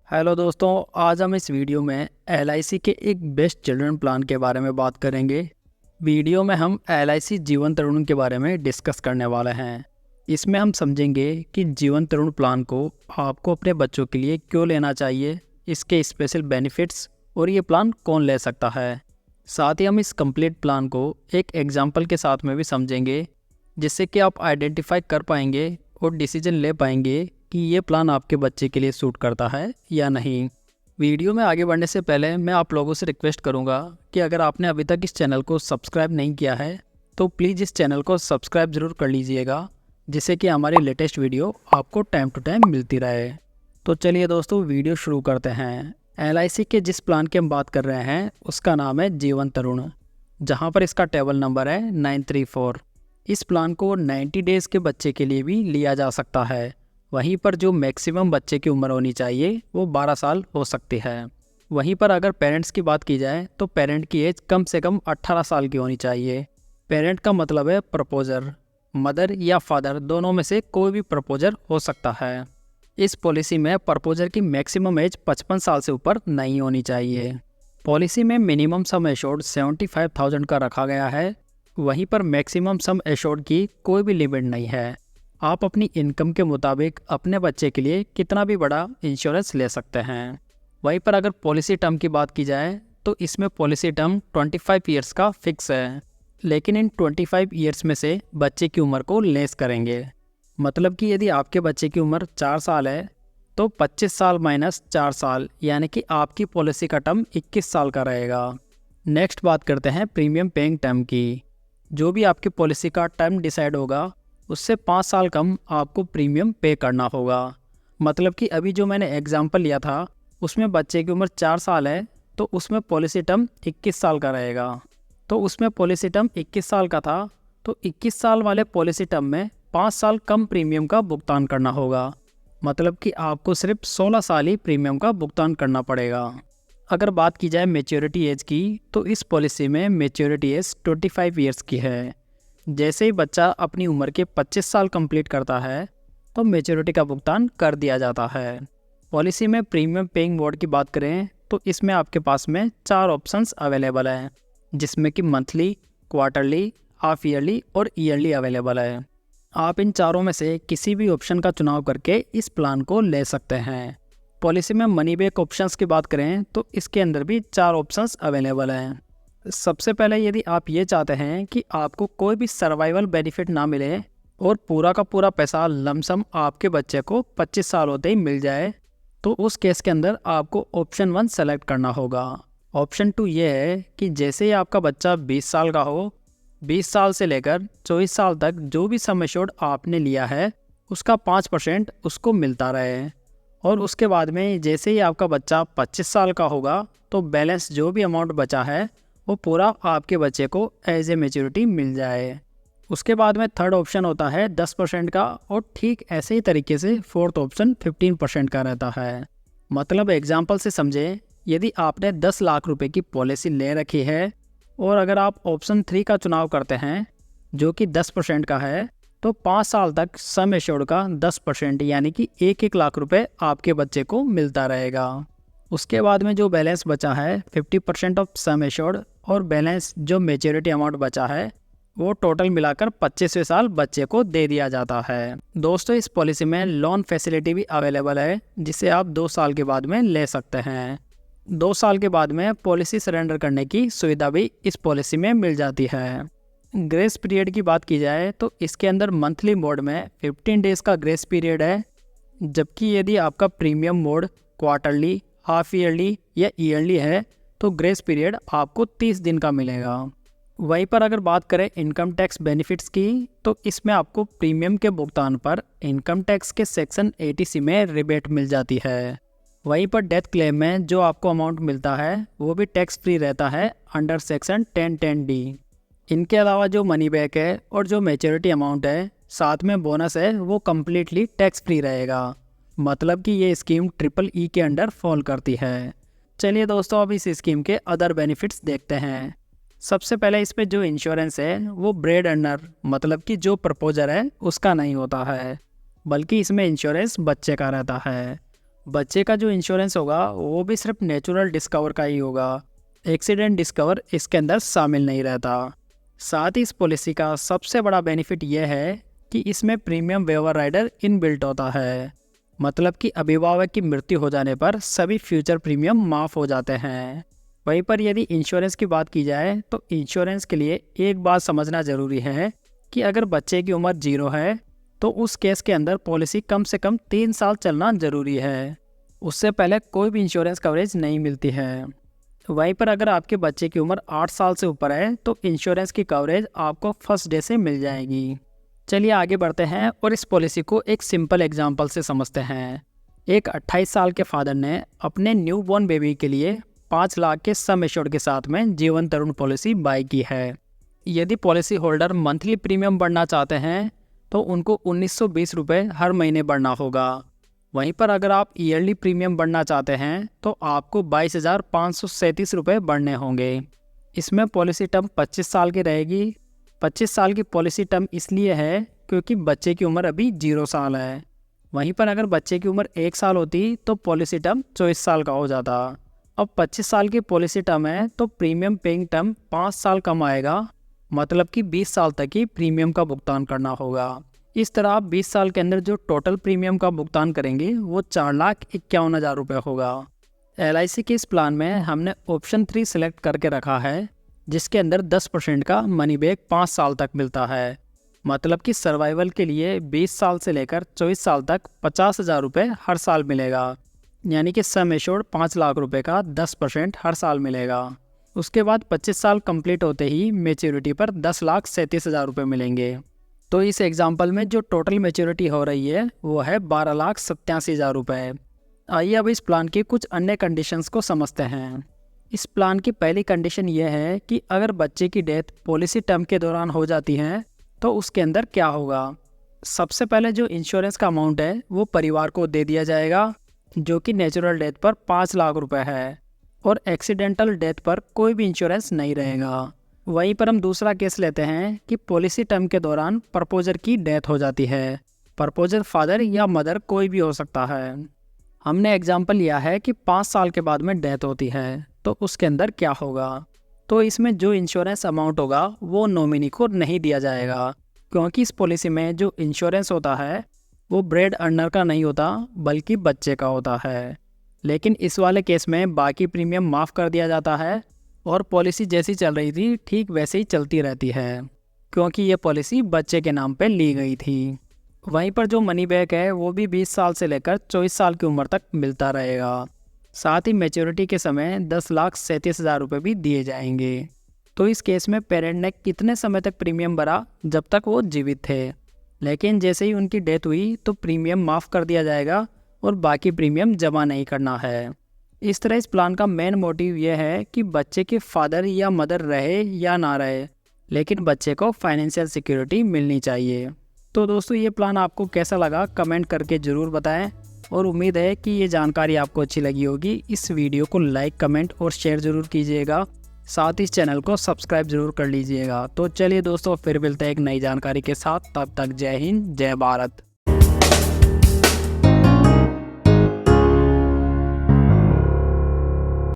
Hello दोस्तों, आज हम इस वीडियो में एलआईसी के एक बेस्ट चिल्ड्रन प्लान के बारे में बात करेंगे। वीडियो में हम एलआईसी जीवन तरुण के बारे में डिस्कस करने वाले हैं। इसमें हम समझेंगे कि जीवन तरुण प्लान को आपको अपने बच्चों के लिए क्यों लेना चाहिए, इसके स्पेशल बेनिफिट्स और ये प्लान कौन ले सकता है। साथ ही हम इस कंप्लीट प्लान को एक एग्जाम्पल के साथ में भी समझेंगे, जिससे कि आप आइडेंटिफाई कर पाएंगे और डिसीजन ले पाएंगे कि ये प्लान आपके बच्चे के लिए सूट करता है या नहीं। वीडियो में आगे बढ़ने से पहले मैं आप लोगों से रिक्वेस्ट करूंगा कि अगर आपने अभी तक इस चैनल को सब्सक्राइब नहीं किया है तो प्लीज़ इस चैनल को सब्सक्राइब ज़रूर कर लीजिएगा, जिससे कि हमारी लेटेस्ट वीडियो आपको टाइम टू टाइम मिलती रहे। तो चलिए दोस्तों, वीडियो शुरू करते हैं। एलआईसी के जिस प्लान की हम बात कर रहे हैं उसका नाम है जीवन तरुण, जहाँ पर इसका टेबल नंबर है 934। इस प्लान को 90 डेज़ के बच्चे के लिए भी लिया जा सकता है। वहीं पर जो मैक्सिमम बच्चे की उम्र होनी चाहिए वो 12 साल हो सकती है। वहीं पर अगर पेरेंट्स की बात की जाए तो पेरेंट की एज कम से कम 18 साल की होनी चाहिए। पेरेंट का मतलब है प्रपोजर, मदर या फादर दोनों में से कोई भी प्रपोजर हो सकता है। इस पॉलिसी में प्रपोजर की मैक्सिमम एज 55 साल से ऊपर नहीं होनी चाहिए। पॉलिसी में मिनिमम सम एश्योर्ड 75,000 का रखा गया है। वहीं पर मैक्सिमम सम एश्योर्ड की कोई भी लिमिट नहीं है। आप अपनी इनकम के मुताबिक अपने बच्चे के लिए कितना भी बड़ा इंश्योरेंस ले सकते हैं। वहीं पर अगर पॉलिसी टर्म की बात की जाए तो इसमें पॉलिसी टर्म 25 ईयर्स का फिक्स है, लेकिन इन 25 ईयर्स में से बच्चे की उम्र को लेस करेंगे। मतलब कि यदि आपके बच्चे की उम्र 4 साल है तो 25 साल माइनस 4 साल यानी कि आपकी पॉलिसी का टर्म 21 साल का रहेगा। नेक्स्ट बात करते हैं प्रीमियम पेइंग टर्म की। जो भी आपकी पॉलिसी का टर्म डिसाइड होगा उससे 5 साल कम आपको प्रीमियम पे करना होगा। मतलब कि अभी जो मैंने एग्जांपल लिया था उसमें बच्चे की उम्र 4 साल है तो उसमें पॉलिसी टर्म 21 साल का रहेगा। तो उसमें पॉलिसी टर्म 21 साल का था तो 21 साल वाले पॉलिसी टर्म में 5 साल कम प्रीमियम का भुगतान करना होगा। मतलब कि आपको सिर्फ 16 साल ही प्रीमियम का भुगतान करना पड़ेगा। अगर बात की जाए मैच्योरिटी एज की तो इस पॉलिसी में मैच्योरिटी एज 25 ईयर्स की है। जैसे ही बच्चा अपनी उम्र के 25 साल कंप्लीट करता है तो मैच्योरिटी का भुगतान कर दिया जाता है। पॉलिसी में प्रीमियम पेइंग मोड की बात करें तो इसमें आपके पास में 4 ऑप्शंस अवेलेबल हैं, जिसमें कि मंथली, क्वार्टरली, हाफ ईयरली और ईयरली अवेलेबल है। आप इन चारों में से किसी भी ऑप्शन का चुनाव करके इस प्लान को ले सकते हैं। पॉलिसी में मनी बैक ऑप्शंस की बात करें तो इसके अंदर भी 4 ऑप्शंस अवेलेबल हैं। सबसे पहले यदि आप ये चाहते हैं कि आपको कोई भी सर्वाइवल बेनिफिट ना मिले और पूरा का पूरा पैसा लमसम आपके बच्चे को 25 साल होते ही मिल जाए, तो उस केस के अंदर आपको ऑप्शन 1 सेलेक्ट करना होगा। ऑप्शन 2 ये है कि जैसे ही आपका बच्चा 20 साल का हो, 20 साल से लेकर 24 साल तक जो भी सम एश्योर्ड आपने लिया है उसका 5% उसको मिलता रहे, और उसके बाद में जैसे ही आपका बच्चा 25 साल का होगा तो बैलेंस जो भी अमाउंट बचा है वो पूरा आपके बच्चे को एज ए मैच्योरिटी मिल जाए। उसके बाद में थर्ड ऑप्शन होता है 10% का, और ठीक ऐसे ही तरीके से फोर्थ ऑप्शन 15% का रहता है। मतलब एग्जांपल से समझे, यदि आपने 10 लाख रुपए की पॉलिसी ले रखी है और अगर आप ऑप्शन 3 का चुनाव करते हैं जो कि 10% का है, तो 5 साल तक सम एश्योर्ड का 10% यानी कि 1-1 लाख रुपए आपके बच्चे को मिलता रहेगा। उसके बाद में जो बैलेंस बचा है 50% ऑफ सम एश्योर्ड और बैलेंस जो मैच्योरिटी अमाउंट बचा है वो टोटल मिलाकर 25वें साल बच्चे को दे दिया जाता है। दोस्तों, इस पॉलिसी में लोन फैसिलिटी भी अवेलेबल है, जिसे आप 2 साल के बाद में ले सकते हैं। 2 साल के बाद में पॉलिसी सरेंडर करने की सुविधा भी इस पॉलिसी में मिल जाती है। ग्रेस पीरियड की बात की जाए तो इसके अंदर मंथली मोड में 15 डेज़ का ग्रेस पीरियड है, जबकि यदि आपका premium mode quarterly, half yearly या ईयरली है तो ग्रेस पीरियड आपको 30 दिन का मिलेगा। वहीं पर अगर बात करें इनकम टैक्स बेनिफिट्स की तो इसमें आपको प्रीमियम के भुगतान पर इनकम टैक्स के सेक्शन 80C में रिबेट मिल जाती है। वहीं पर डेथ क्लेम में जो आपको अमाउंट मिलता है वो भी टैक्स फ्री रहता है अंडर सेक्शन 1010D। इनके अलावा जो मनी बैक है और जो मैच्योरिटी अमाउंट है साथ में बोनस है वो कम्प्लीटली टैक्स फ्री रहेगा। मतलब कि ये स्कीम EEE के अंडर फॉल करती है। चलिए दोस्तों, अब इस स्कीम के अदर बेनिफिट्स देखते हैं। सबसे पहले इस पे जो इंश्योरेंस है वो ब्रेड अर्नर मतलब कि जो प्रपोजर है उसका नहीं होता है, बल्कि इसमें इंश्योरेंस बच्चे का रहता है। बच्चे का जो इंश्योरेंस होगा वो भी सिर्फ नेचुरल डिस्कवर का ही होगा, एक्सीडेंट डिस्कवर इसके अंदर शामिल नहीं रहता। साथ ही इस पॉलिसी का सबसे बड़ा बेनिफिट यह है कि इसमें प्रीमियम वेवर राइडर इनबिल्ट होता है, मतलब कि अभिभावक की मृत्यु हो जाने पर सभी फ्यूचर प्रीमियम माफ़ हो जाते हैं। वहीं पर यदि इंश्योरेंस की बात की जाए तो इंश्योरेंस के लिए एक बात समझना ज़रूरी है कि अगर बच्चे की उम्र 0 है तो उस केस के अंदर पॉलिसी कम से कम 3 साल चलना ज़रूरी है, उससे पहले कोई भी इंश्योरेंस कवरेज नहीं मिलती है। वहीं पर अगर आपके बच्चे की उम्र 8 साल से ऊपर है तो इंश्योरेंस की कवरेज आपको फर्स्ट डे से मिल जाएगी। चलिए आगे बढ़ते हैं और इस पॉलिसी को एक सिंपल एग्जांपल से समझते हैं। एक 28 साल के फादर ने अपने न्यू बॉर्न बेबी के लिए 5 लाख के सम एश्योर्ड के साथ में जीवन तरुण पॉलिसी बाय की है। यदि पॉलिसी होल्डर मंथली प्रीमियम बढ़ना चाहते हैं तो उनको 1920 रुपये हर महीने बढ़ना होगा। वहीं पर अगर आप ईयरली प्रीमियम बढ़ना चाहते हैं तो आपको 22,537 रुपये बढ़ने होंगे। इसमें पॉलिसी टर्म 25 साल की रहेगी। 25 साल की पॉलिसी टर्म इसलिए है क्योंकि बच्चे की उम्र अभी 0 साल है। वहीं पर अगर बच्चे की उम्र 1 साल होती तो पॉलिसी टर्म 24 साल का हो जाता। अब 25 साल की पॉलिसी टर्म है तो प्रीमियम पेइंग टर्म 5 साल कम आएगा, मतलब कि 20 साल तक ही प्रीमियम का भुगतान करना होगा। इस तरह आप 20 साल के अंदर जो टोटल प्रीमियम का भुगतान करेंगे वो 4,51,000 रुपये होगा। LIC के इस प्लान में हमने ऑप्शन 3 सिलेक्ट करके रखा है, जिसके अंदर 10% का मनी बैक 5 साल तक मिलता है, मतलब कि सर्वाइवल के लिए 20 साल से लेकर 24 साल तक 50,000 रुपये हर साल मिलेगा, यानी कि सम एश्योर्ड 5 लाख रुपए का 10% हर साल मिलेगा। उसके बाद 25 साल कंप्लीट होते ही मैच्योरिटी पर 10,37,000 रुपये मिलेंगे। तो इस एग्जाम्पल में जो टोटल मैच्योरिटी हो रही है वो है 12,87,000 रुपये। आइए अब इस प्लान की कुछ अन्य कंडीशंस को समझते हैं। इस प्लान की पहली कंडीशन ये है कि अगर बच्चे की डेथ पॉलिसी टर्म के दौरान हो जाती है तो उसके अंदर क्या होगा। सबसे पहले जो इंश्योरेंस का अमाउंट है वो परिवार को दे दिया जाएगा, जो कि नेचुरल डेथ पर 5 लाख रुपए है, और एक्सीडेंटल डेथ पर कोई भी इंश्योरेंस नहीं रहेगा। वहीं पर हम दूसरा केस लेते हैं कि पॉलिसी टर्म के दौरान प्रपोजर की डेथ हो जाती है। प्रपोजर फादर या मदर कोई भी हो सकता है। हमने एग्जाम्पल लिया है कि 5 साल के बाद में डेथ होती है, तो उसके अंदर क्या होगा। तो इसमें जो इंश्योरेंस अमाउंट होगा वो नॉमिनी को नहीं दिया जाएगा, क्योंकि इस पॉलिसी में जो इंश्योरेंस होता है वो ब्रेड अर्नर का नहीं होता बल्कि बच्चे का होता है। लेकिन इस वाले केस में बाकी प्रीमियम माफ़ कर दिया जाता है और पॉलिसी जैसी चल रही थी ठीक वैसे ही चलती रहती है, क्योंकि ये पॉलिसी बच्चे के नाम पे ली गई थी। वहीं पर जो मनी बैक है वो भी 20 साल से लेकर 24 साल की उम्र तक मिलता रहेगा। साथ ही मैच्योरिटी के समय 10,37,000 रुपये भी दिए जाएंगे। तो इस केस में पेरेंट ने कितने समय तक प्रीमियम भरा, जब तक वो जीवित थे, लेकिन जैसे ही उनकी डेथ हुई तो प्रीमियम माफ़ कर दिया जाएगा और बाकी प्रीमियम जमा नहीं करना है। इस तरह इस प्लान का मेन मोटिव यह है कि बच्चे के फादर या मदर रहे या ना रहे, लेकिन बच्चे को फाइनेंशियल सिक्योरिटी मिलनी चाहिए। तो दोस्तों ये प्लान आपको कैसा लगा कमेंट करके ज़रूर बताएं, और उम्मीद है कि ये जानकारी आपको अच्छी लगी होगी। इस वीडियो को लाइक कमेंट और शेयर ज़रूर कीजिएगा, साथ ही इस चैनल को सब्सक्राइब ज़रूर कर लीजिएगा। तो चलिए दोस्तों फिर मिलते हैं एक नई जानकारी के साथ, तब तक जय हिंद जय भारत।